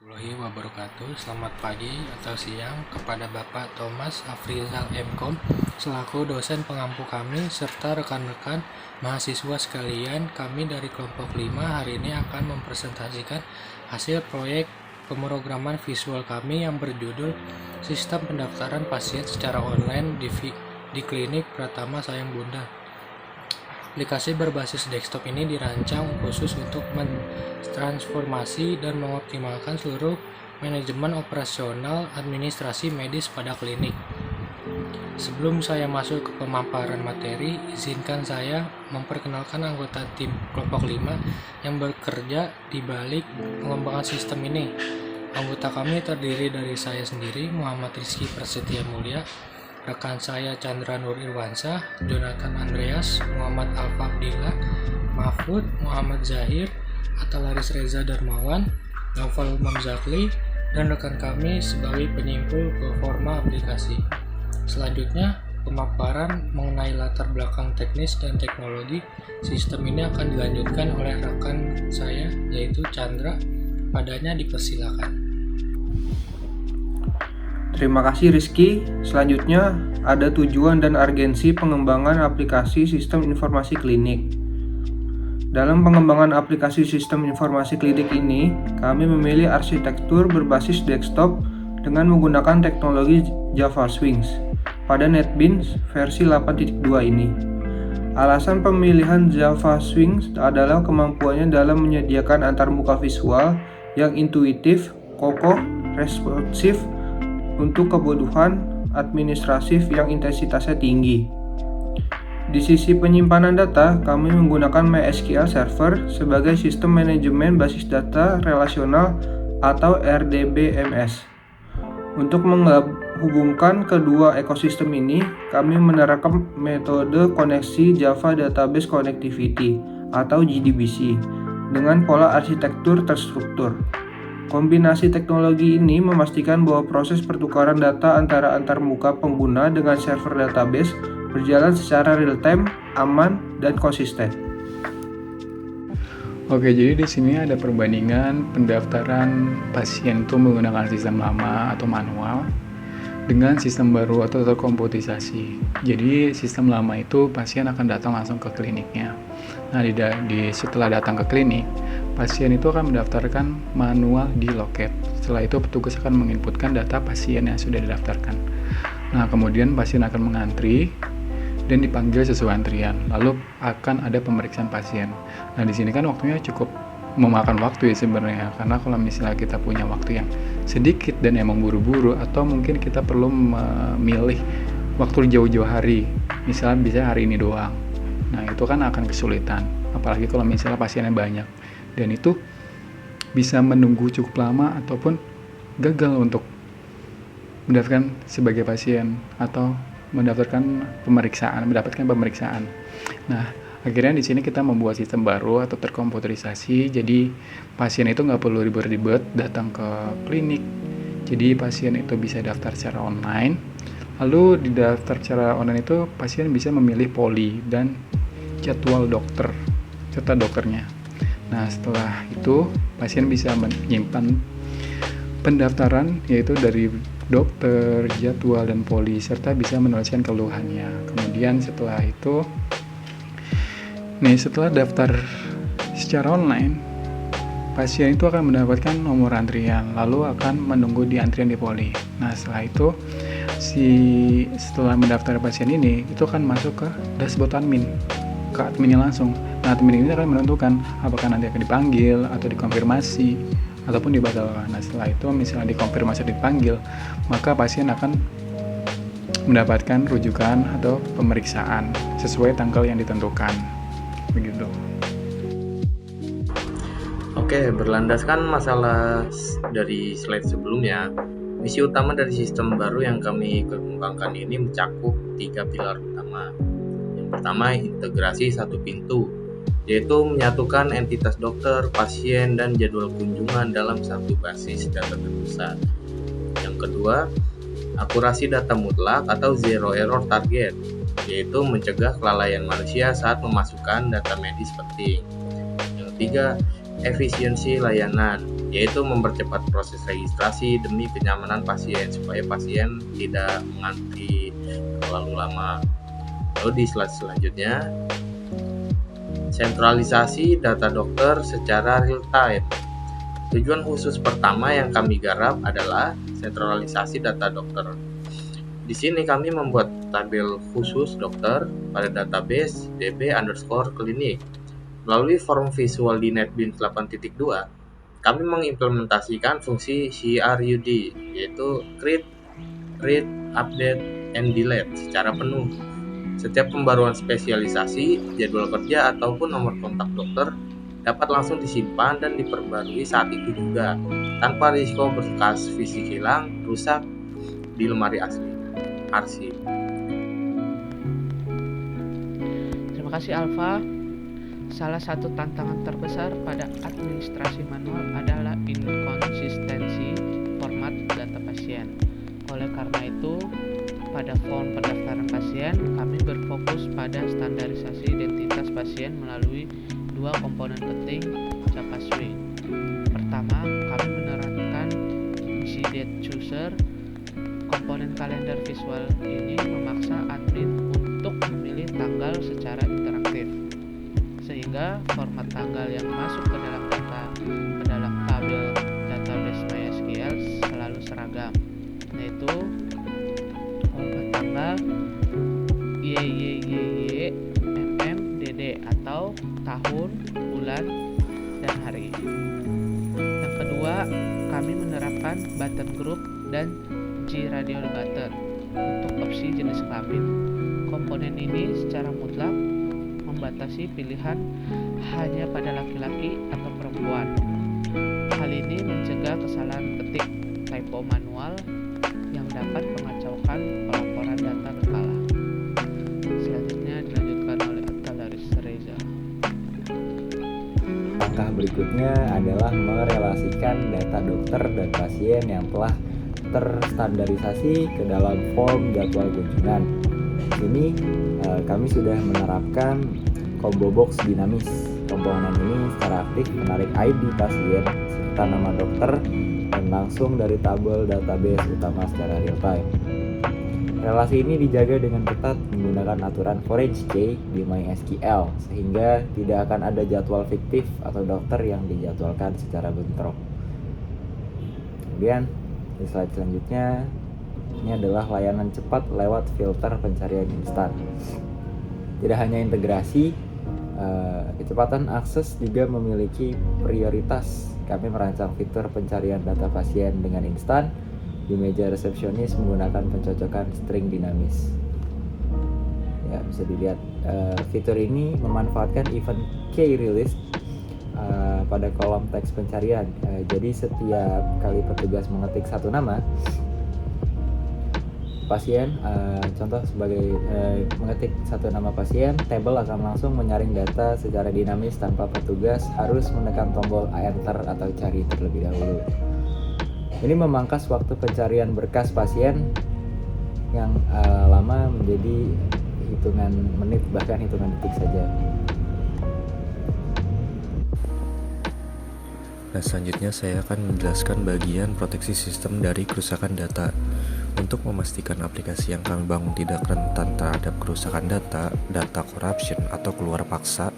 Warahmatullahi wabarakatuh. Selamat pagi atau siang kepada Bapak Thomas Afrizal MKom selaku dosen pengampu kami serta rekan-rekan mahasiswa sekalian. Kami dari kelompok 5 hari ini akan mempresentasikan hasil proyek pemrograman visual kami yang berjudul Sistem Pendaftaran Pasien secara Online di Klinik Pratama Sayang Bunda. Aplikasi berbasis desktop ini dirancang khusus untuk mentransformasi dan mengoptimalkan seluruh manajemen operasional administrasi medis pada klinik. Sebelum saya masuk ke pemaparan materi, izinkan saya memperkenalkan anggota tim kelompok 5 yang bekerja di balik pengembangan sistem ini. Anggota kami terdiri dari saya sendiri, Muhammad Rizky Prasetya Mulia, rekan saya Chandra Nur Irwansyah, Jonathan Andreas, Muhammad Alfa Abdillah, Mahfud, Muhammad Zahir, Atalaris Reza Darmawan, Naufal Umam Zakli, dan rekan kami sebagai penyimpul performa aplikasi. Selanjutnya, pemaparan mengenai latar belakang teknis dan teknologi sistem ini akan dilanjutkan oleh rekan saya yaitu Chandra. Padanya dipersilakan. Terima kasih Rizky. Selanjutnya ada tujuan dan urgensi pengembangan aplikasi sistem informasi klinik. Dalam pengembangan aplikasi sistem informasi klinik ini, kami memilih arsitektur berbasis desktop dengan menggunakan teknologi Java Swing pada NetBeans versi 8.2 ini. Alasan pemilihan Java Swing adalah kemampuannya dalam menyediakan antarmuka visual yang intuitif, kokoh, responsif, untuk kebutuhan administratif yang intensitasnya tinggi. Di sisi penyimpanan data, kami menggunakan MySQL Server sebagai sistem manajemen basis data relasional atau RDBMS. Untuk menghubungkan kedua ekosistem ini, kami menerapkan metode koneksi Java Database Connectivity atau JDBC dengan pola arsitektur terstruktur. Kombinasi teknologi ini memastikan bahwa proses pertukaran data antara antarmuka pengguna dengan server database berjalan secara real-time, aman, dan konsisten. Oke, jadi di sini ada perbandingan pendaftaran pasien itu menggunakan sistem lama atau manual dengan sistem baru atau terkomputerisasi. Jadi sistem lama itu pasien akan datang langsung ke kliniknya. Nah, setelah datang ke klinik, pasien itu akan mendaftarkan manual di loket. Setelah itu petugas akan menginputkan data pasien yang sudah didaftarkan. Nah, kemudian pasien akan mengantri dan dipanggil sesuai antrian. Lalu akan ada pemeriksaan pasien. Nah, di sini kan waktunya cukup memakan waktu ya sebenarnya, karena kalau misalnya kita punya waktu yang sedikit dan emang buru-buru, atau mungkin kita perlu memilih waktu jauh-jauh hari, misalnya bisa hari ini doang. Nah, itu kan akan kesulitan, apalagi kalau misalnya pasiennya banyak, dan itu bisa menunggu cukup lama ataupun gagal untuk mendaftarkan sebagai pasien atau mendapatkan pemeriksaan. Nah, akhirnya di sini kita membuat sistem baru atau terkomputerisasi. Jadi pasien itu nggak perlu ribet-ribet datang ke klinik. Jadi pasien itu bisa daftar secara online. Lalu di daftar secara online itu pasien bisa memilih poli dan jadwal dokter serta dokternya. Nah, setelah itu pasien bisa menyimpan pendaftaran yaitu dari dokter, jadwal, dan poli, serta bisa menuliskan keluhannya. Kemudian setelah itu setelah daftar secara online, pasien itu akan mendapatkan nomor antrian, lalu akan menunggu di antrian di poli. Nah, setelah itu setelah mendaftar pasien ini, itu akan masuk ke dashboard admin, ke adminnya langsung. Nah, admin ini akan menentukan apakah nanti akan dipanggil atau dikonfirmasi ataupun dibatalkan. Nah, setelah itu misalnya dikonfirmasi dipanggil, maka pasien akan mendapatkan rujukan atau pemeriksaan sesuai tanggal yang ditentukan. Begitu. Oke, berlandaskan masalah dari slide sebelumnya, misi utama dari sistem baru yang kami kembangkan ini mencakup 3 pilar utama. Yang pertama, integrasi satu pintu, yaitu menyatukan entitas dokter, pasien, dan jadwal kunjungan dalam satu basis data terpusat. Yang kedua, akurasi data mutlak atau zero error target, yaitu mencegah kelalaian manusia saat memasukkan data medis penting. Yang ketiga, efisiensi layanan, yaitu mempercepat proses registrasi demi kenyamanan pasien supaya pasien tidak mengantri terlalu lama. Lalu di slide selanjutnya, sentralisasi data dokter secara real time. Tujuan khusus pertama yang kami garap adalah sentralisasi data dokter. Di sini kami membuat tabel khusus dokter pada database db_klinik. Melalui form visual di NetBeans 8.2, kami mengimplementasikan fungsi CRUD, yaitu create, read, update, and delete secara penuh. Setiap pembaruan spesialisasi, jadwal kerja, ataupun nomor kontak dokter dapat langsung disimpan dan diperbarui saat itu juga, tanpa risiko berkas fisik hilang, rusak di lemari arsip. Terima kasih Alfa. Salah satu tantangan terbesar pada administrasi manual adalah inkonsistensi format data pasien. Oleh karena itu, pada form pendaftaran pasien, kami berfokus pada standarisasi identitas pasien melalui dua komponen penting Java Suite. Pertama, kami menerapkan fungsi date chooser. Komponen kalender visual ini memaksa admin untuk memilih tanggal secara interaktif, sehingga format tanggal yang masuk ke dalam tabel database MySQL selalu seragam, yaitu format tanggal YYYY MMDD atau tahun, bulan, dan hari. Yang kedua, kami menerapkan button group dan G-radial button untuk opsi jenis kelamin. Komponen ini secara mutlak membatasi pilihan hanya pada laki-laki atau perempuan. Hal ini mencegah kesalahan ketik typo manual yang dapat mengacaukan pelaporan data berkala. Selanjutnya dilanjutkan oleh Atalaris Reza. Langkah berikutnya adalah merelasikan data dokter dan pasien yang telah terstandarisasi ke dalam form jadwal kunjungan. Di sini kami sudah menerapkan combo box dinamis. Komponen ini secara aktif menarik ID pasien serta nama dokter dan langsung dari tabel database utama secara real time. Relasi ini dijaga dengan ketat menggunakan aturan foreign key di MySQL sehingga tidak akan ada jadwal fiktif atau dokter yang dijadwalkan secara bentrok. Kemudian di slide selanjutnya, ini adalah layanan cepat lewat filter pencarian instan. Tidak hanya integrasi, kecepatan akses juga memiliki prioritas. Kami merancang fitur pencarian data pasien dengan instan di meja resepsionis menggunakan pencocokan string dinamis. Ya, bisa dilihat fitur ini memanfaatkan event key release pada kolom teks pencarian. Jadi setiap kali petugas mengetik satu nama pasien, contoh sebagai mengetik satu nama pasien, tabel akan langsung menyaring data secara dinamis tanpa petugas harus menekan tombol enter atau cari terlebih dahulu. Ini memangkas waktu pencarian berkas pasien yang lama menjadi hitungan menit bahkan hitungan detik saja. Nah, selanjutnya saya akan menjelaskan bagian proteksi sistem dari kerusakan data. Untuk memastikan aplikasi yang kami bangun tidak rentan terhadap kerusakan data, data corruption atau keluar paksa,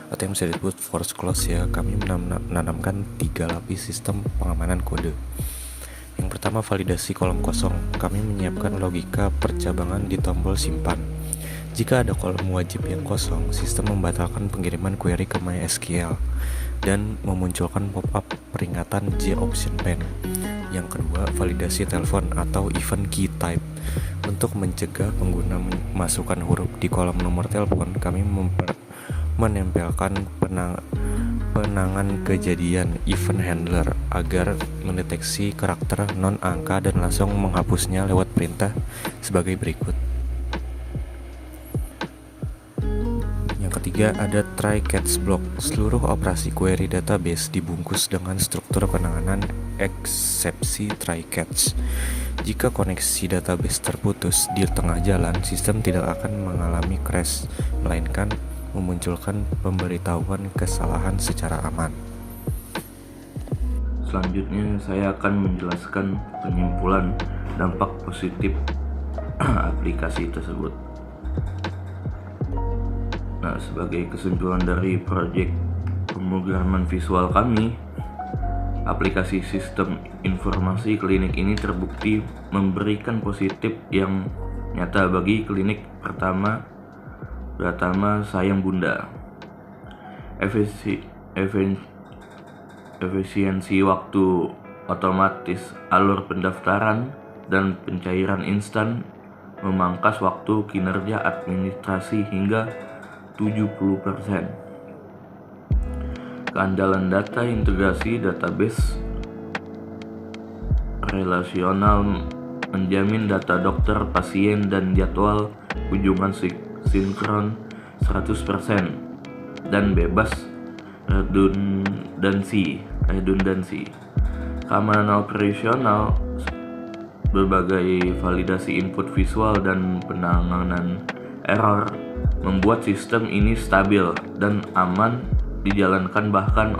atau yang bisa disebut force close ya, kami menanamkan 3 lapis sistem pengamanan kode. Yang pertama, validasi kolom kosong. Kami menyiapkan logika percabangan di tombol simpan. Jika ada kolom wajib yang kosong, sistem membatalkan pengiriman query ke MySQL dan memunculkan pop-up peringatan J option pen. Yang kedua, validasi telepon atau event key type. Untuk mencegah pengguna memasukkan huruf di kolom nomor telepon, kami menempelkan penangan kejadian event handler agar mendeteksi karakter non angka dan langsung menghapusnya lewat perintah sebagai berikut. Ketiga, ada try catch block. Seluruh operasi query database dibungkus dengan struktur penanganan eksepsi try catch. Jika koneksi database terputus di tengah jalan, sistem tidak akan mengalami crash, melainkan memunculkan pemberitahuan kesalahan secara aman. Selanjutnya saya akan menjelaskan penyimpulan dampak positif aplikasi tersebut. Nah, sebagai kesimpulan dari proyek pemrograman visual kami, aplikasi sistem informasi klinik ini terbukti memberikan positif yang nyata bagi klinik Pratama Sayang Bunda. Efisiensi waktu otomatis, alur pendaftaran dan pencairan instan, memangkas waktu kinerja administrasi hingga 70%. Keandalan data, integrasi database relasional menjamin data dokter, pasien, dan jadwal kunjungan sinkron 100% dan bebas redundansi. Keamanan operasional, berbagai validasi input visual dan penanganan error membuat sistem ini stabil dan aman dijalankan bahkan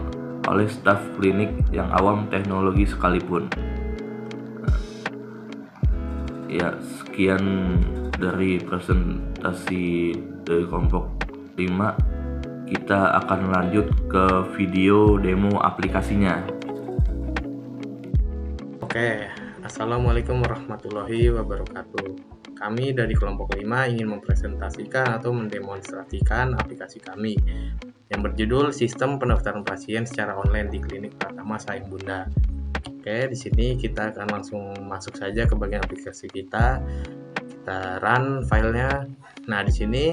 oleh staf klinik yang awam teknologi sekalipun. Ya, sekian dari presentasi dari kelompok 5. Kita akan lanjut ke video demo aplikasinya. Oke, Assalamualaikum warahmatullahi wabarakatuh. Kami dari kelompok 5 ingin mempresentasikan atau mendemonstrasikan aplikasi kami yang berjudul Sistem Pendaftaran Pasien secara Online di Klinik Pratama Sayang Bunda. Oke, di sini kita akan langsung masuk saja ke bagian aplikasi kita. Kita run filenya. Nah, di sini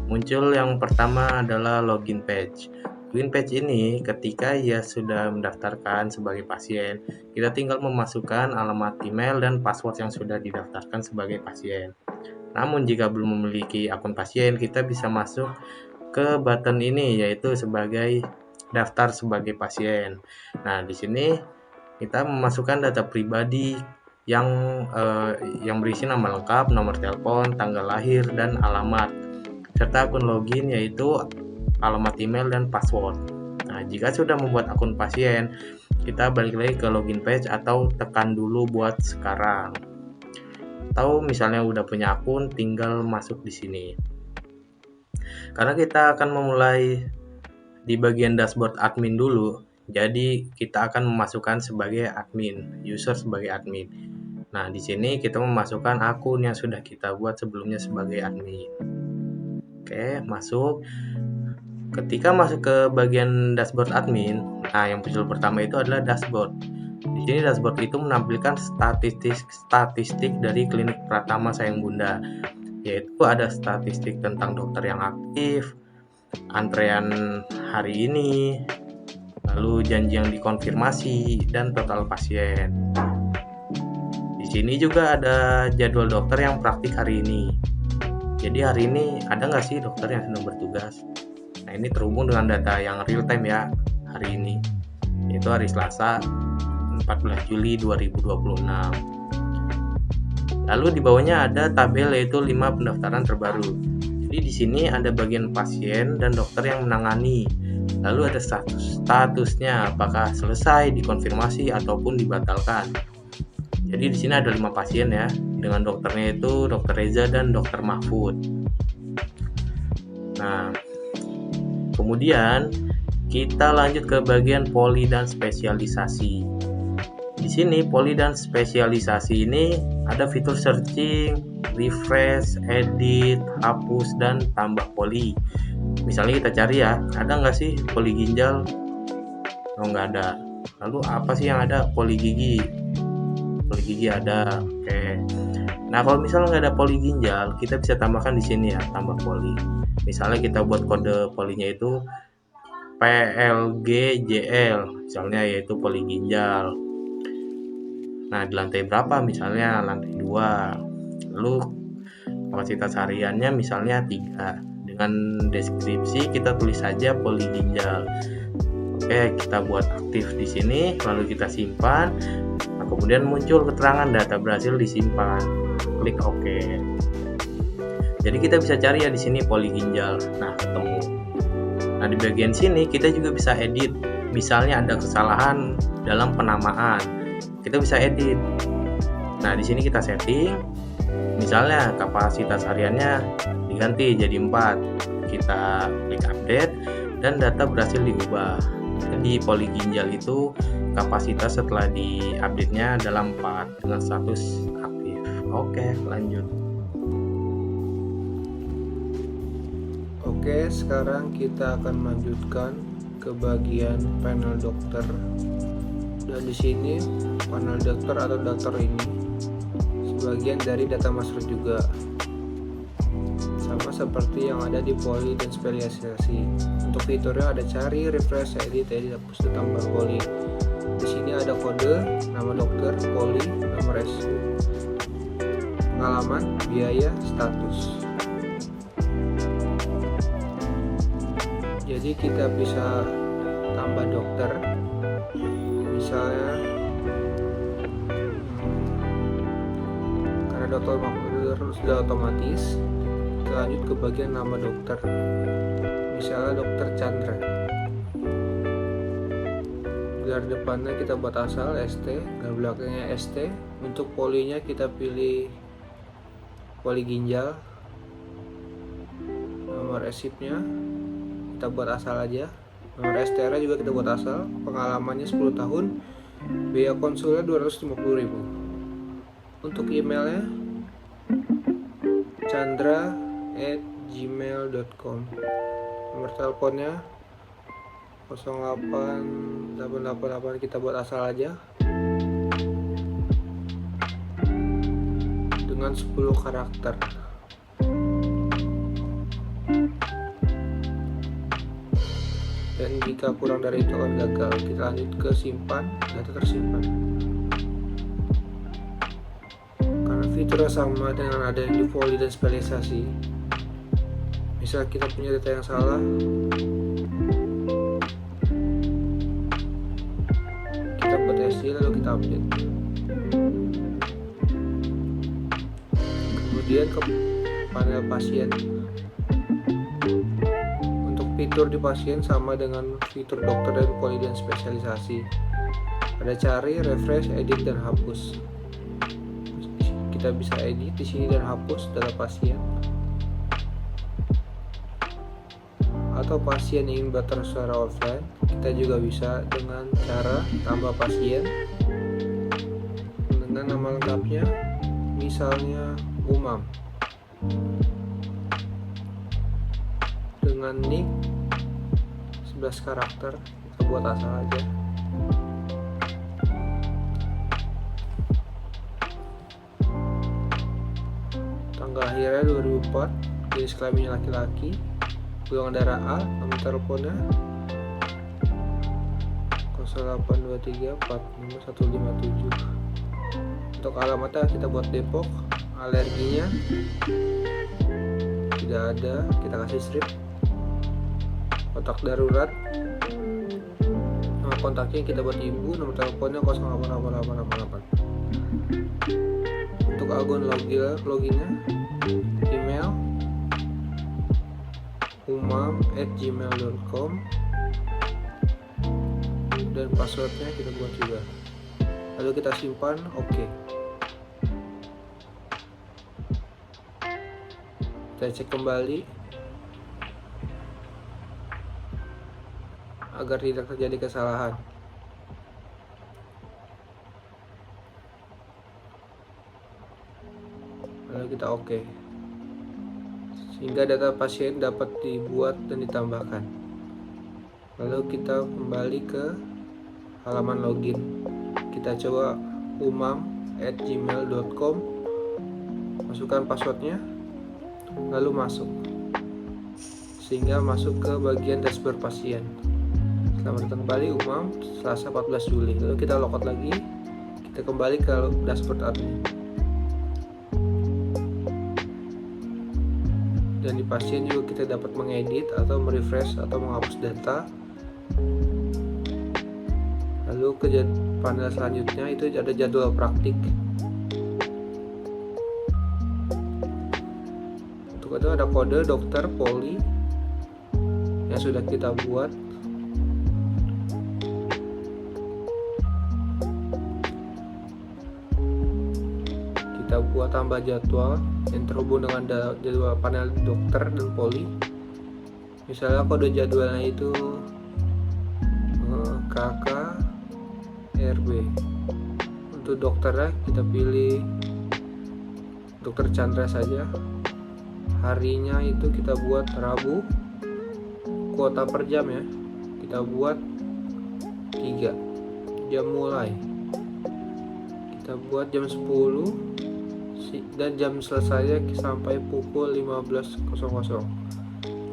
muncul yang pertama adalah login page. Login page ini ketika ia sudah mendaftarkan sebagai pasien, kita tinggal memasukkan alamat email dan password yang sudah didaftarkan sebagai pasien. Namun jika belum memiliki akun pasien, kita bisa masuk ke button ini, yaitu sebagai daftar sebagai pasien. Nah, di sini kita memasukkan data pribadi yang berisi nama lengkap, nomor telepon, tanggal lahir, dan alamat, serta akun login yaitu alamat email dan password. Nah, jika sudah membuat akun pasien, kita balik lagi ke login page atau tekan dulu buat sekarang. Atau misalnya udah punya akun, tinggal masuk di sini. Karena kita akan memulai di bagian dashboard admin dulu, jadi kita akan memasukkan sebagai admin, user sebagai admin. Nah, di sini kita memasukkan akun yang sudah kita buat sebelumnya sebagai admin. Oke, masuk. Ketika masuk ke bagian dashboard admin, nah yang muncul pertama itu adalah dashboard. Di sini dashboard itu menampilkan statistik dari klinik Pratama Sayang Bunda, yaitu ada statistik tentang dokter yang aktif, antrean hari ini, lalu janji yang dikonfirmasi, dan total pasien. Di sini juga ada jadwal dokter yang praktik hari ini. Jadi hari ini ada nggak sih dokter yang sedang bertugas? Nah, ini terhubung dengan data yang real time ya hari ini, yaitu hari Selasa 14 Juli 2026. Lalu di bawahnya ada tabel yaitu 5 pendaftaran terbaru. Jadi di sini ada bagian pasien dan dokter yang menangani. Lalu ada statusnya, apakah selesai, dikonfirmasi ataupun dibatalkan. Jadi di sini ada 5 pasien ya, dengan dokternya itu Dr. Reza dan Dr. Mahfud. Nah, kemudian kita lanjut ke bagian poli dan spesialisasi. Di sini poli dan spesialisasi ini ada fitur searching, refresh, edit, hapus, dan tambah poli. Misalnya kita cari ya, ada nggak sih poli ginjal? Oh, nggak ada. Lalu apa sih yang ada? Poli gigi. Poli gigi ada. Oke. Nah, kalau misalnya nggak ada poli ginjal, kita bisa tambahkan di sini ya, tambah poli. Misalnya kita buat kode polinya itu PLGJL, misalnya yaitu poli ginjal. Nah, di lantai berapa? Misalnya lantai 2. Lalu kapasitas hariannya misalnya 3. Dengan deskripsi kita tulis saja poli ginjal. Oke, kita buat aktif di sini, lalu kita simpan. Nah, kemudian muncul keterangan data berhasil disimpan. Klik OK. Jadi kita bisa cari ya di sini poli ginjal. Nah, ketemu. Nah, di bagian sini kita juga bisa edit misalnya ada kesalahan dalam penamaan, kita bisa edit. Nah, di sini kita setting, misalnya kapasitas hariannya diganti jadi 4. Kita klik update dan data berhasil diubah. Di poli ginjal itu kapasitas setelah di-update-nya dalam 4 dengan status aktif. Oke, lanjut. Oke, sekarang kita akan melanjutkan ke bagian panel dokter. Dan di sini panel dokter atau dokter ini sebagian dari data master juga. Sama seperti yang ada di poli dan spesialisasi. Untuk fiturnya ada cari, refresh, edit, hapus, tambah poli. Di sini ada kode, nama dokter, poli, nomor SU, pengalaman, biaya, status. Jadi kita bisa tambah dokter, misalnya karena dokter sudah otomatis, kita lanjut ke bagian nama dokter, misalnya dokter Chandra. Gelar depannya kita buat asal ST, gelar belakangnya ST. Untuk polinya kita pilih poli ginjal, nomor SIP-nya kita buat asal aja, nomor STR juga kita buat asal, pengalamannya 10 tahun, biaya konsulnya 250.000. Untuk emailnya chandra@gmail.com, nomor teleponnya 08888, kita buat asal aja dengan 10 karakter. Dan jika kurang dari itu akan gagal. Kita lanjut ke simpan, data tersimpan. Karena fiturnya sama dengan ada yang di poli dan spesialisasi, misal kita punya data yang salah, kita buat SD lalu kita update. Kemudian ke panel pasien. Fitur di pasien sama dengan fitur dokter dan poli dan spesialisasi. Ada cari, refresh, edit, dan hapus. Kita bisa edit di sini dan hapus data pasien. Atau pasien ingin daftar secara offline, kita juga bisa dengan cara tambah pasien dengan nama lengkapnya, misalnya Umam, dengan nick 11 karakter, kita buat asal aja. Tanggal lahirnya 2004, jenis kelaminnya laki-laki, golongan darah A, nomor teleponnya 0823455157. Untuk alamatnya kita buat Depok, alerginya tidak ada, kita kasih strip. Kontak darurat, nomor kontaknya kita buat ibu, nomor teleponnya 088888. Untuk akun loginnya email umam@gmail.com, dan passwordnya kita buat juga. Lalu kita simpan, oke. Kita cek kembali agar tidak terjadi kesalahan. Lalu kita oke. Sehingga data pasien dapat dibuat dan ditambahkan. Lalu kita kembali ke halaman login. Kita coba umam@gmail.com, masukkan passwordnya, lalu masuk, sehingga masuk ke bagian dashboard pasien. Selamat datang kembali Umam, Selasa 14 Juli. Lalu kita logout lagi, kita kembali ke dashboard admin. Dan di pasien juga kita dapat mengedit atau merefresh atau menghapus data. Lalu ke panel selanjutnya itu ada jadwal praktik. Untuk itu ada kode dokter, poli yang sudah kita buat. kita buat tambah jadwal yang terhubung dengan jadwal panel dokter dan poli. Misalnya kode jadwalnya itu KK RB. Untuk dokternya kita pilih dokter Chandra saja. Harinya itu kita buat Rabu. Kuota per jam ya, kita buat 3. Jam mulai kita buat jam 10 dan jam selesai sampai pukul 15.00.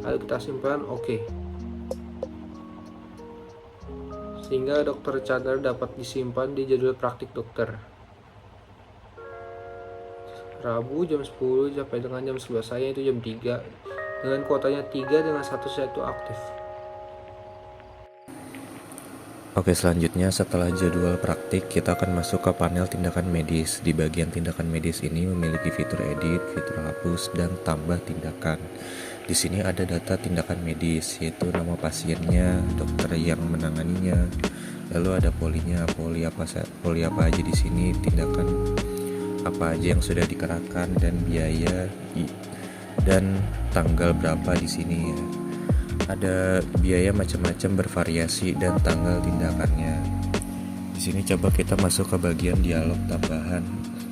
Lalu kita simpan oke. Sehingga dokter Chandra dapat disimpan di jadwal praktik dokter. Rabu jam 10 sampai dengan jam 11 saya itu jam 3 dengan kuotanya 3 dengan status itu aktif. Oke, selanjutnya setelah jadwal praktik, kita akan masuk ke panel tindakan medis. Di bagian tindakan medis ini memiliki fitur edit, fitur hapus, dan tambah tindakan. Di sini ada data tindakan medis, yaitu nama pasiennya, dokter yang menanganinya, lalu ada polinya, poli apa aja di sini, tindakan apa aja yang sudah dikerahkan, dan biaya dan tanggal berapa di sini ya. Ada biaya macam-macam bervariasi dan tanggal tindakannya. Di sini coba kita masuk ke bagian dialog tambahan,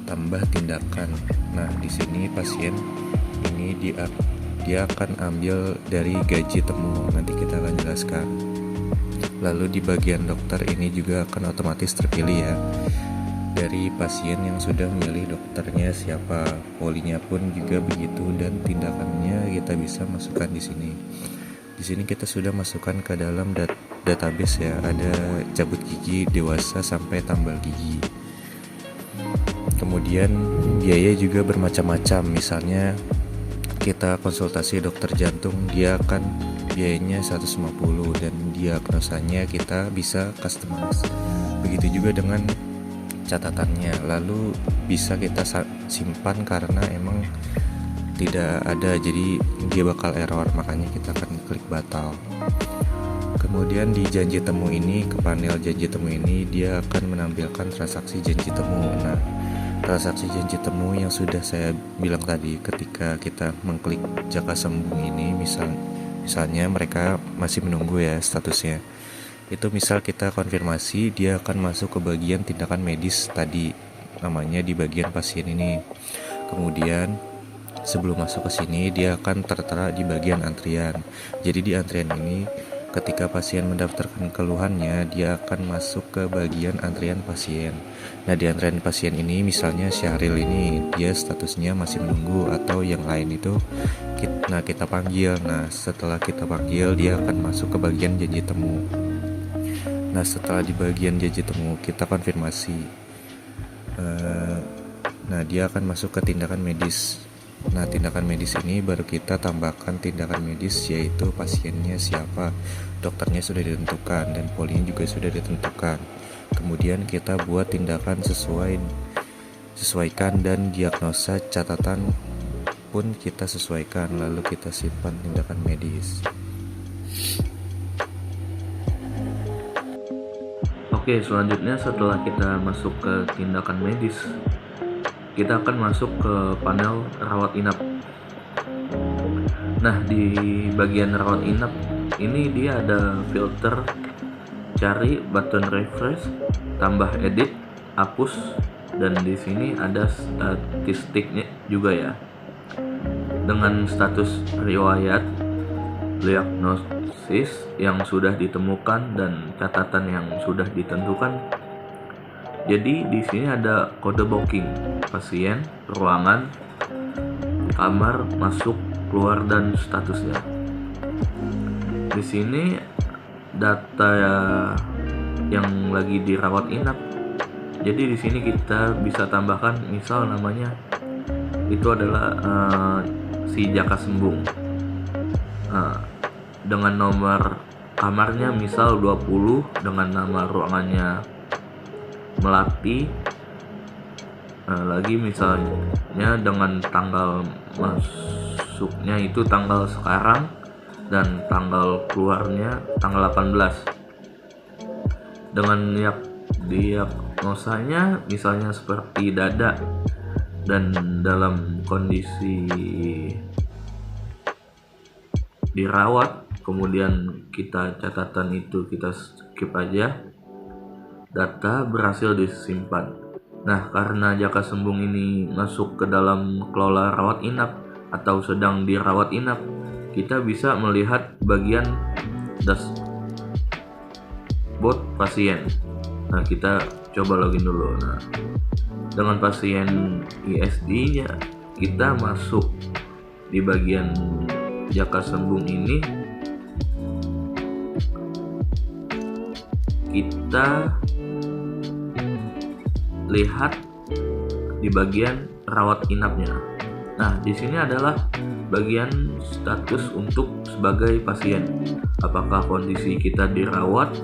tambah tindakan. Nah, di sini pasien ini dia akan ambil dari gaji temu, nanti kita akan jelaskan. Lalu di bagian dokter ini juga akan otomatis terpilih ya, dari pasien yang sudah memilih dokternya siapa, polinya pun juga begitu, dan tindakannya kita bisa masukkan di sini. Di sini kita sudah masukkan ke dalam database ya, ada cabut gigi dewasa sampai tambal gigi. Kemudian biaya juga bermacam-macam, misalnya kita konsultasi dokter jantung, dia akan biayanya 150 dan diagnosanya kita bisa customize. Begitu juga dengan catatannya, lalu bisa kita simpan karena emang tidak ada, jadi dia bakal error, makanya kita akan klik batal. Kemudian di janji temu ini, ke panel janji temu ini, dia akan menampilkan transaksi janji temu. Nah, transaksi janji temu yang sudah saya bilang tadi, ketika kita mengklik Jaka Sembung ini, misalnya mereka masih menunggu ya statusnya, itu misal kita konfirmasi, dia akan masuk ke bagian tindakan medis tadi, namanya di bagian pasien ini. Kemudian sebelum masuk ke sini, dia akan tertera di bagian antrian. Jadi di antrian ini, ketika pasien mendaftarkan keluhannya, dia akan masuk ke bagian antrian pasien. Nah, di antrian pasien ini misalnya Syahril ini, dia statusnya masih menunggu, atau yang lain itu kita panggil. Nah, setelah kita panggil, dia akan masuk ke bagian janji temu. Nah, setelah di bagian janji temu, kita konfirmasi. Nah, dia akan masuk ke tindakan medis. Nah, tindakan medis ini baru kita tambahkan tindakan medis, yaitu pasiennya siapa, dokternya sudah ditentukan, dan polinya juga sudah ditentukan. Kemudian kita buat tindakan sesuaikan, dan diagnosa catatan pun kita sesuaikan, lalu kita simpan tindakan medis. Oke, selanjutnya setelah kita masuk ke tindakan medis, kita akan masuk ke panel rawat inap. Nah, di bagian rawat inap ini dia ada filter, cari, button refresh, tambah edit, hapus, dan di sini ada statistiknya juga ya. Dengan status riwayat, diagnosis yang sudah ditemukan, dan catatan yang sudah ditentukan. Jadi di sini ada kode booking, pasien, ruangan, kamar, masuk, keluar, dan statusnya. Di sini data yang lagi dirawat inap. Jadi di sini kita bisa tambahkan, misal namanya itu adalah si Jaka Sembung. Dengan nomor kamarnya misal 20, dengan nama ruangannya Melati, lagi misalnya dengan tanggal masuknya itu tanggal sekarang, dan tanggal keluarnya tanggal 18. Dengan diagnosanya misalnya seperti dada, dan dalam kondisi dirawat, kemudian catatan itu kita skip aja, data berhasil disimpan. Nah, karena jaka sembung ini masuk ke dalam kelola rawat inap atau sedang dirawat inap, kita bisa melihat bagian dashboard pasien. Nah, kita coba login dulu. Nah, dengan pasien ISD-nya, kita masuk di bagian jaka sembung ini. Kita lihat di bagian rawat inapnya. Nah, di sini adalah bagian status untuk sebagai pasien. Apakah kondisi kita dirawat,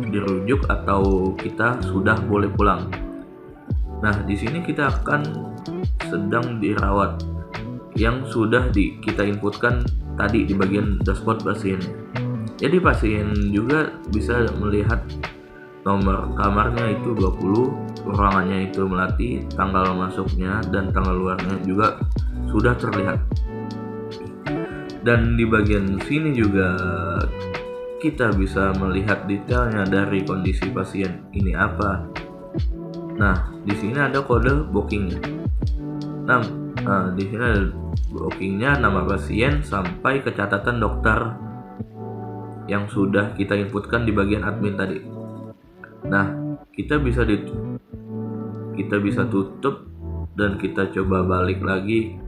dirujuk, atau kita sudah boleh pulang. Nah, di sini kita akan sedang dirawat yang sudah kita inputkan tadi di bagian dashboard pasien. Jadi pasien juga bisa melihat nomor kamarnya itu 20, ruangannya itu melati, tanggal masuknya dan tanggal luarnya juga sudah terlihat. Dan di bagian sini juga kita bisa melihat detailnya dari kondisi pasien ini apa. Nah, di sini ada kode bookingnya. Nah, di sini ada bookingnya, nama pasien sampai ke catatan dokter yang sudah kita inputkan di bagian admin tadi. Nah, kita bisa tutup dan kita coba balik lagi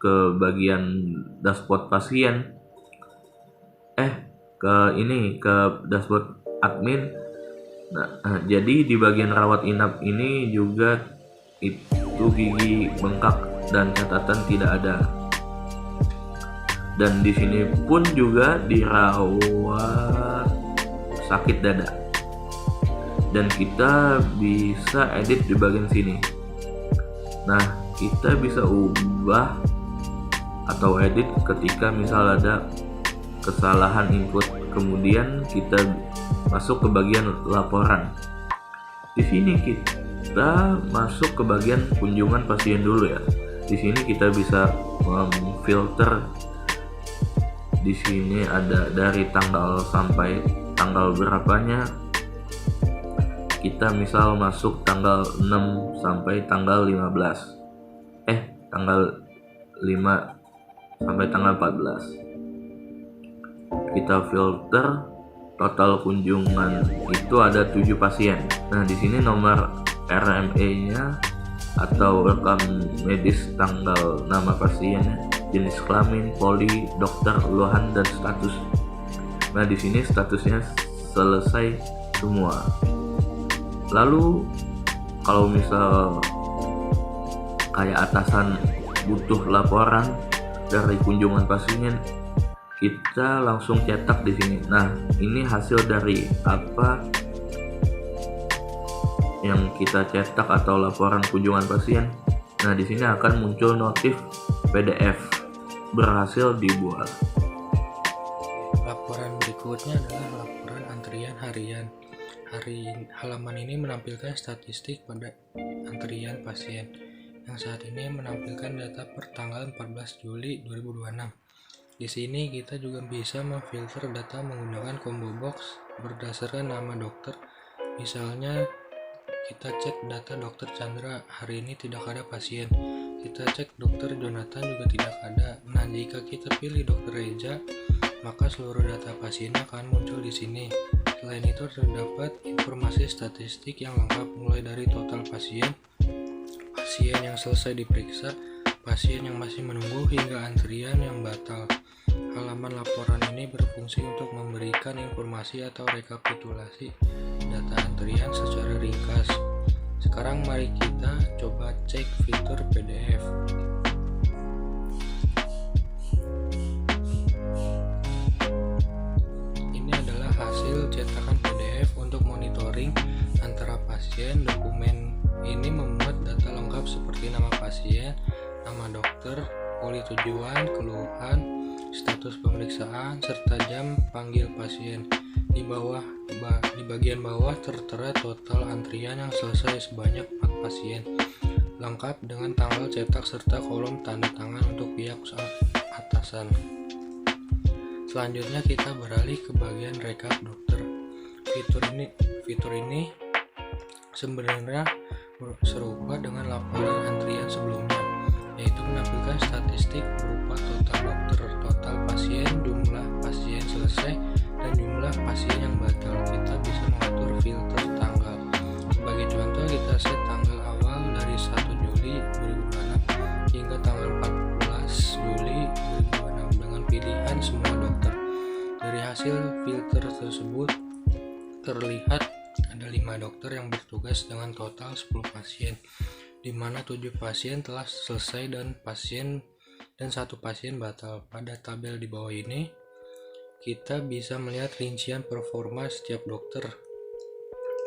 ke bagian dashboard pasien. Ke dashboard admin. Nah, jadi di bagian rawat inap ini juga itu gigi bengkak dan catatan tidak ada. Dan di sini pun juga dirawat sakit dada. Dan kita bisa edit di bagian sini. Nah, kita bisa ubah atau edit ketika misal ada kesalahan input. Kemudian kita masuk ke bagian laporan. Di sini kita masuk ke bagian kunjungan pasien dulu ya. Di sini kita bisa memfilter. Di sini ada dari tanggal sampai tanggal berapanya. Kita misal masuk tanggal 6 sampai tanggal 15. Tanggal 5 sampai tanggal 14. Kita filter total kunjungan itu ada 7 pasien. Nah, di sini nomor RME-nya atau rekam medis, tanggal, nama pasiennya, jenis kelamin, poli, dokter, keluhan, dan status. Nah, di sini statusnya selesai semua. Lalu kalau misal kayak atasan butuh laporan dari kunjungan pasien, kita langsung cetak di sini. Nah, ini hasil dari apa yang kita cetak atau laporan kunjungan pasien. Nah, di sini akan muncul notif PDF berhasil dibuat. Laporan berikutnya adalah laporan antrian harian. Halaman ini menampilkan statistik pada antrian pasien yang saat ini menampilkan data per tanggal 14 Juli 2026. Di sini kita juga bisa memfilter data menggunakan combo box berdasarkan nama dokter. Misalnya kita cek data dokter Chandra, hari ini tidak ada pasien. Kita cek dokter Jonathan juga tidak ada. Nah, jika kita pilih dokter Reza, maka seluruh data pasien akan muncul di sini. Selain itu terdapat informasi statistik yang lengkap mulai dari total pasien yang selesai diperiksa, pasien yang masih menunggu, hingga antrian yang batal. Halaman laporan ini berfungsi untuk memberikan informasi atau rekapitulasi data antrian secara ringkas. Sekarang mari kita coba cek fitur PDF. Ini adalah hasil cetakan PDF untuk monitoring antara pasien. Dokumen ini memuat data lengkap seperti nama pasien, nama dokter, poli tujuan, keluhan, status pemeriksaan, serta jam panggil pasien. Di bagian bawah tertera total antrian yang selesai sebanyak 4 pasien. lengkap dengan tanggal cetak serta kolom tanda tangan untuk pihak atasan. Selanjutnya kita beralih ke bagian rekap dokter. Fitur ini sebenarnya serupa dengan laporan antrian sebelumnya, yaitu menampilkan statistik berupa total dokter, total pasien, jumlah pasien selesai, dan jumlah pasien yang batal. Kita bisa mengatur filter tanggal. Sebagai contoh, kita set tanggal awal dari 1 Juli 2026 hingga tanggal 14 Juli 2026 dengan pilihan semua dokter. Dari hasil filter tersebut terlihat ada 5 dokter yang bertugas dengan total 10 pasien, di mana 7 pasien telah selesai dan 1 pasien batal. Pada tabel di bawah ini kita bisa melihat rincian performa setiap dokter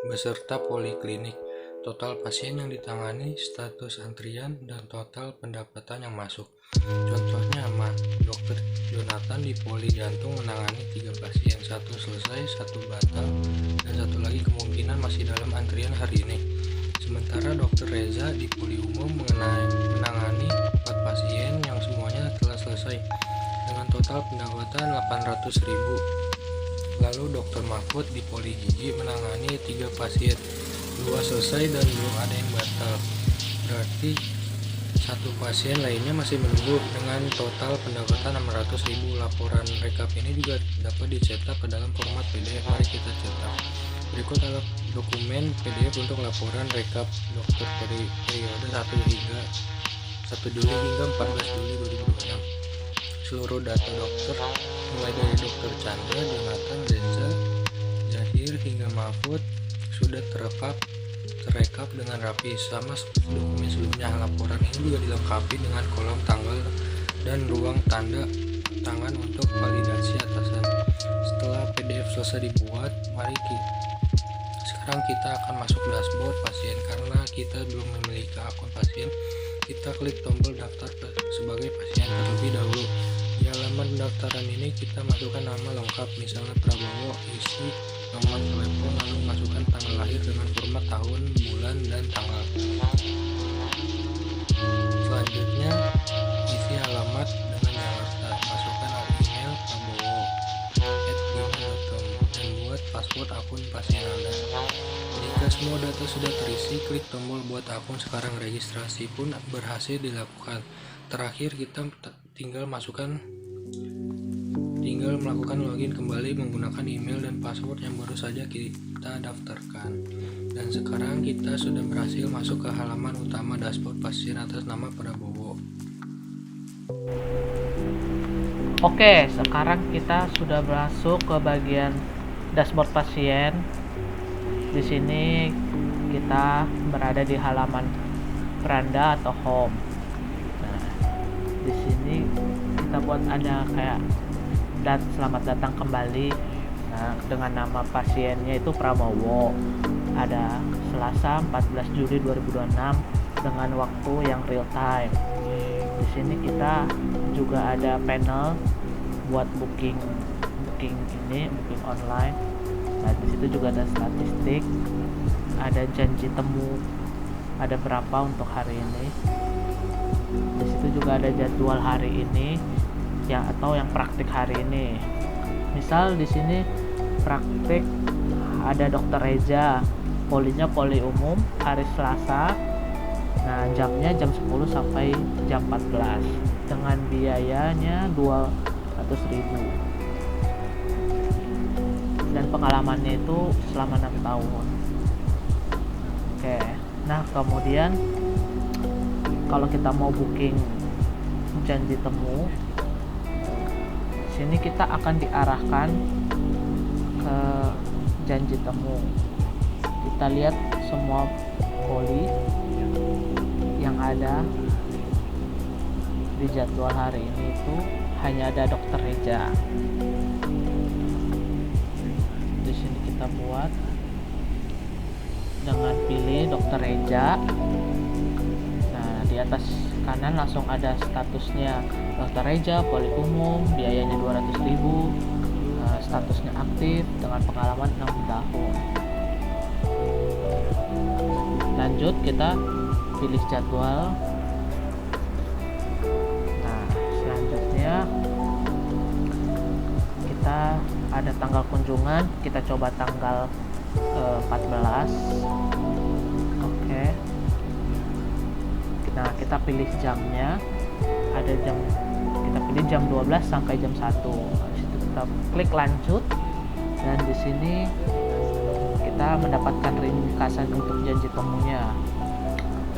beserta poliklinik, total pasien yang ditangani, status antrian, dan total pendapatan yang masuk. Contohnya, Dr. Jonathan di Poli Jantung menangani 3 pasien, 1 selesai, 1 batal, dan 1 lagi kemungkinan masih dalam antrian hari ini. Sementara Dr. Reza di Poli Umum menangani 4 pasien yang semuanya telah selesai dengan total pendapatan 800.000. Lalu Dr. Mahfud di Poli Gigi menangani 3 pasien, 2 selesai dan belum ada yang batal. Berarti 1 pasien lainnya masih menunggu dengan total pendapatan 600.000. Laporan rekap ini juga dapat dicetak ke dalam format PDF. Mari kita cetak. Berikut adalah dokumen PDF untuk laporan rekap dokter periode 1 Juli hingga 14 Juli 2026. Seluruh data dokter mulai dari Dr. Chandra, Jonathan, Reza, Zahir hingga Mahfud sudah terekap dengan rapi sama seperti dokumen sebelumnya. Laporan ini juga dilengkapi dengan kolom tanggal dan ruang tanda tangan untuk validasi atasan. Setelah PDF selesai dibuat, sekarang kita akan masuk dashboard pasien. Karena kita belum memiliki akun pasien, kita klik tombol daftar sebagai pasien terlebih dahulu. Di halaman pendaftaran ini kita masukkan nama lengkap, misalnya Prabowo, isi nomor telepon, lalu masukkan tanggal lahir dengan format tahun, bulan, dan tanggal. Selanjutnya isi alamat dengan Jakarta, masukkan email prabowo@gmail.com dan buat password akun pasien Anda. Jika semua data sudah terisi, klik tombol buat akun. Sekarang registrasi pun berhasil dilakukan. Terakhir kita tinggal melakukan login kembali menggunakan email dan password yang baru saja kita daftarkan. Dan sekarang kita sudah berhasil masuk ke halaman utama dashboard pasien atas nama Prabowo. Oke, sekarang kita sudah masuk ke bagian dashboard pasien. Di sini kita berada di halaman beranda atau home. Nah, di sini kita buat ada kayak selamat datang kembali. Nah, dengan nama pasiennya itu Prabowo. Ada Selasa 14 Juli 2026 dengan waktu yang real time. Di sini kita juga ada panel buat booking online. Nah, di situ juga ada statistik, ada janji temu, ada berapa untuk hari ini. Di situ juga ada jadwal hari ini atau yang praktik hari ini. Misal di sini praktik ada Dr. Reza, polinya poli umum hari Selasa. Nah, jamnya jam 10 sampai jam 14 dengan biayanya 200.000. Dan pengalamannya itu selama 6 tahun. Oke. Nah, kemudian kalau kita mau booking janji temu, sini kita akan diarahkan ke janji temu. Kita lihat semua poli yang ada di jadwal hari ini itu hanya ada Dr. Reza. Di sini kita buat dengan pilih Dr. Reza. Nah, di atas kanan langsung ada statusnya Dr. Reza, poli umum, biayanya 200.000, statusnya aktif dengan pengalaman 6 tahun. Lanjut, kita pilih jadwal. Nah, selanjutnya kita ada tanggal kunjungan, kita coba tanggal 14. Oke. Nah, kita pilih jamnya. Ada jam, kita pilih jam 12 sampai jam 1. Habis itu kita klik lanjut, dan di sini kita mendapatkan ringkasan untuk janji temunya.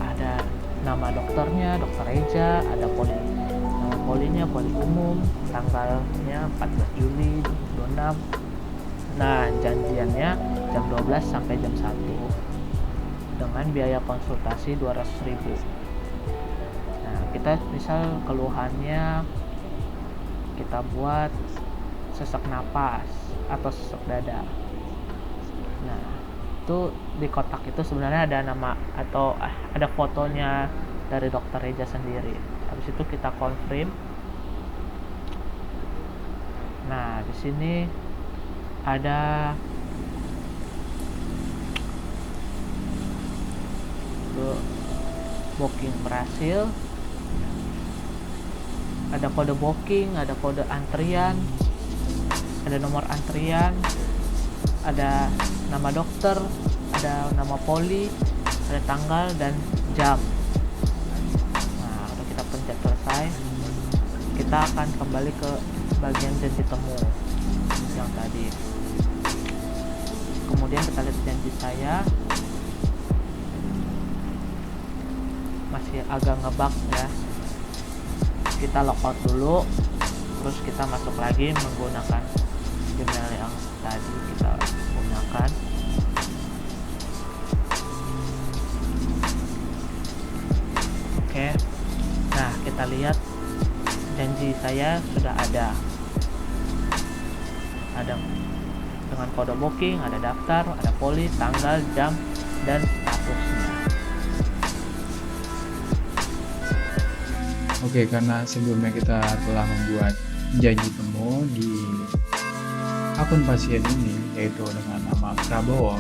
Ada nama dokternya, Dokter Reja, ada nama polinya, poli umum, tanggalnya 14 Juli 2026. Nah, janjiannya jam 12 sampai jam 1 dengan biaya konsultasi 200.000. Nah, kita misal keluhannya kita buat sesak napas atau sesak dada. Nah, itu di kotak itu sebenarnya ada nama atau ada fotonya dari Dokter Reja sendiri. Habis itu kita confirm. Nah, di sini ada booking berhasil, ada kode booking, ada kode antrian, ada nomor antrian, ada nama dokter, ada nama poli, ada tanggal dan jam. Nah, kalau kita pencet selesai, kita akan kembali ke bagian janji temu yang tadi. Kemudian kita lihat janji saya, masih agak ngebug ya. Kita logout dulu, terus kita masuk lagi menggunakan Gmail yang tadi kita gunakan. Oke, nah kita lihat janji saya sudah ada dengan kode booking, ada daftar, ada poli, tanggal, jam, dan statusnya. Oke, karena sebelumnya kita telah membuat janji temu di akun pasien ini, yaitu dengan nama Prabowo,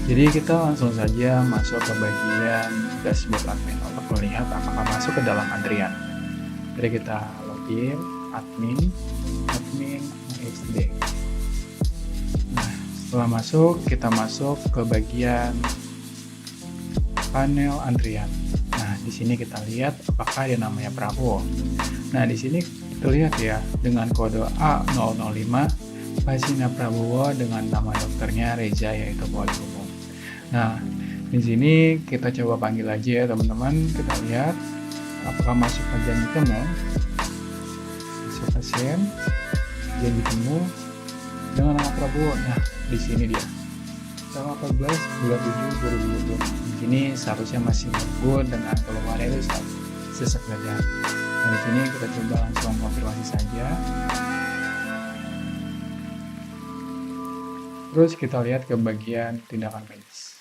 jadi kita langsung saja masuk ke bagian dashboard admin untuk melihat apakah masuk ke dalam antrian. Jadi kita login admin XD. Nah, setelah masuk, kita masuk ke bagian panel antrian. Nah, di sini kita lihat apakah ada namanya Prabowo. Nah, di sini kita lihat ya, dengan kode A005 pasiennya Prabowo dengan nama dokternya Reja, yaitu poli umum. Nah, di sini kita coba panggil aja ya teman-teman. Kita lihat apakah masuk ke janji temu. Masuk pasien janji temu dengan nama Prabowo. Nah, di sini dia. Tanggal 14 bulan 7 2020. Di sini seharusnya masih good dengan keluarnya itu sesak dada. Nah, di sini kita coba langsung konfirmasi saja. Terus kita lihat ke bagian tindakan medis.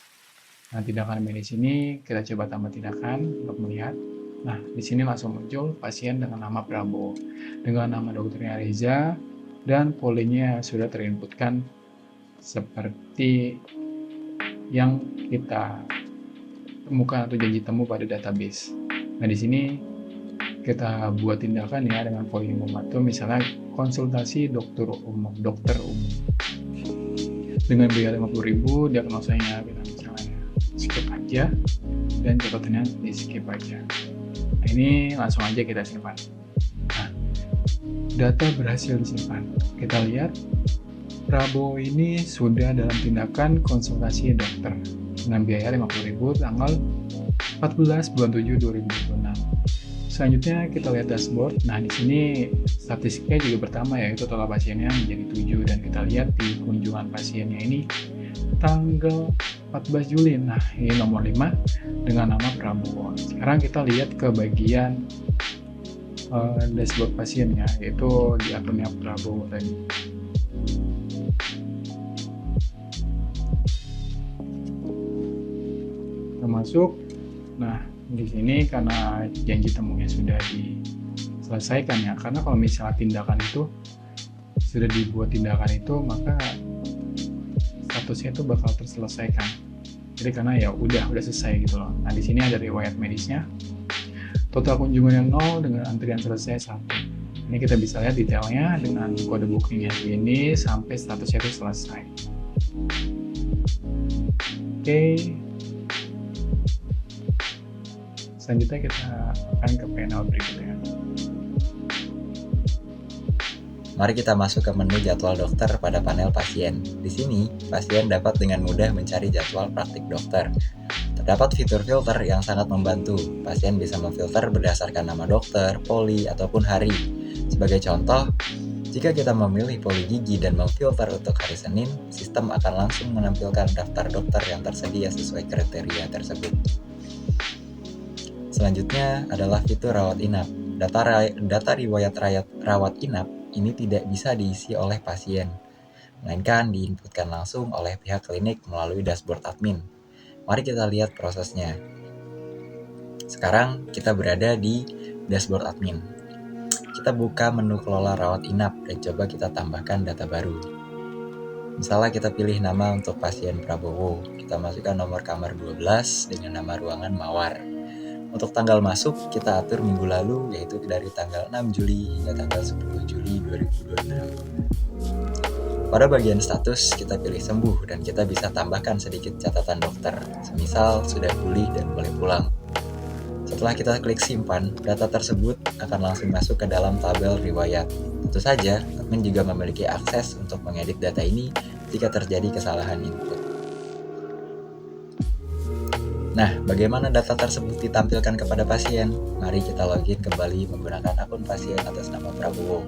Nah, tindakan medis ini kita coba tambah tindakan untuk melihat. Nah, di sini langsung muncul pasien dengan nama Prabowo, dengan nama dokternya Reza, dan polinya sudah terinputkan seperti yang kita temukan atau janji temu pada database. Nah, di sini kita buat tindakan ya dengan poli umum, atau misalnya konsultasi dokter umum dengan biaya 50.000, diagnosanya kita misalnya skip aja dan catatannya di skip aja. Nah, ini langsung aja kita simpan. Nah, data berhasil disimpan. Kita lihat Prabowo ini sudah dalam tindakan konsultasi dokter dengan biaya 50.000 tanggal 14 bulan 7 2026. Selanjutnya kita lihat dashboard. Nah, di sini statistiknya juga pertama, yaitu total pasiennya menjadi 7, dan kita lihat di kunjungan pasiennya ini tanggal 14 Juli. Nah, ini nomor 5 dengan nama Prabowo. Sekarang kita lihat ke bagian dashboard pasiennya, yaitu di akunnya Prabowo tadi. Termasuk, nah di sini karena janji temunya sudah diselesaikan ya, karena kalau misalnya tindakan itu sudah dibuat tindakan itu, maka statusnya itu bakal terselesaikan. Jadi karena ya udah selesai gitu loh. Nah di sini ada riwayat medisnya. Total kunjungannya 0 dengan antrian selesai 1. Ini kita bisa lihat detailnya dengan kode bookingnya ini sampai statusnya itu selesai. Oke. Selanjutnya kita akan ke panel berikutnya. Mari kita masuk ke menu jadwal dokter pada panel pasien. Di sini, pasien dapat dengan mudah mencari jadwal praktik dokter. Terdapat fitur filter yang sangat membantu. Pasien bisa memfilter berdasarkan nama dokter, poli, ataupun hari. Sebagai contoh, jika kita memilih poli gigi dan memfilter untuk hari Senin, sistem akan langsung menampilkan daftar dokter yang tersedia sesuai kriteria tersebut. Selanjutnya adalah fitur rawat inap. Data riwayat rawat inap ini tidak bisa diisi oleh pasien, melainkan diinputkan langsung oleh pihak klinik melalui dashboard admin. Mari kita lihat prosesnya. Sekarang kita berada di dashboard admin. Kita buka menu kelola rawat inap dan coba kita tambahkan data baru. Misalnya kita pilih nama untuk pasien Prabowo. Kita masukkan nomor kamar 12 dengan nama ruangan Mawar. Untuk tanggal masuk, kita atur minggu lalu, yaitu dari tanggal 6 Juli hingga tanggal 10 Juli 2026. Pada bagian status, kita pilih sembuh dan kita bisa tambahkan sedikit catatan dokter, semisal sudah pulih dan boleh pulang. Setelah kita klik simpan, data tersebut akan langsung masuk ke dalam tabel riwayat. Tentu saja, admin juga memiliki akses untuk mengedit data ini jika terjadi kesalahan input. Nah, bagaimana data tersebut ditampilkan kepada pasien? Mari kita login kembali menggunakan akun pasien atas nama Prabowo.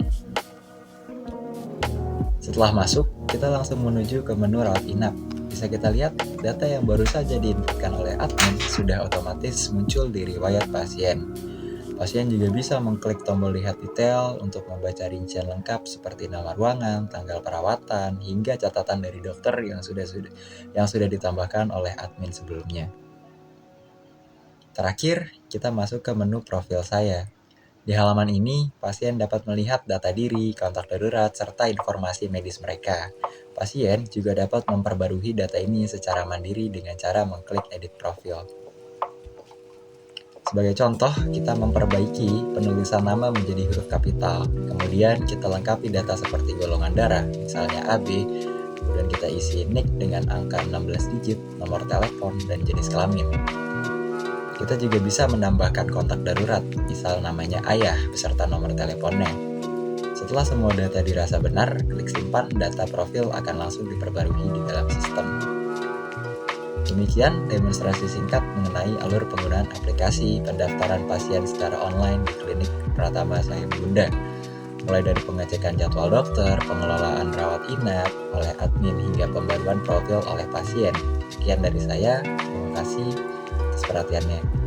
Setelah masuk, kita langsung menuju ke menu rawat inap. Bisa kita lihat, data yang baru saja diinputkan oleh admin sudah otomatis muncul di riwayat pasien. Pasien juga bisa mengklik tombol lihat detail untuk membaca rincian lengkap seperti nama ruangan, tanggal perawatan, hingga catatan dari dokter yang sudah ditambahkan oleh admin sebelumnya. Terakhir, kita masuk ke menu profil saya. Di halaman ini, pasien dapat melihat data diri, kontak darurat, serta informasi medis mereka. Pasien juga dapat memperbarui data ini secara mandiri dengan cara mengklik edit profil. Sebagai contoh, kita memperbaiki penulisan nama menjadi huruf kapital. Kemudian kita lengkapi data seperti golongan darah, misalnya AB, kemudian kita isi NIK dengan angka 16 digit, nomor telepon, dan jenis kelamin. Kita juga bisa menambahkan kontak darurat, misal namanya ayah beserta nomor teleponnya. Setelah semua data dirasa benar, klik simpan, data profil akan langsung diperbarui di dalam sistem. Demikian demonstrasi singkat mengenai alur penggunaan aplikasi pendaftaran pasien secara online di klinik Pratama Sahe Bunda. Mulai dari pengecekan jadwal dokter, pengelolaan rawat inap oleh admin, hingga pembaruan profil oleh pasien. Sekian dari saya, terima kasih atas perhatiannya.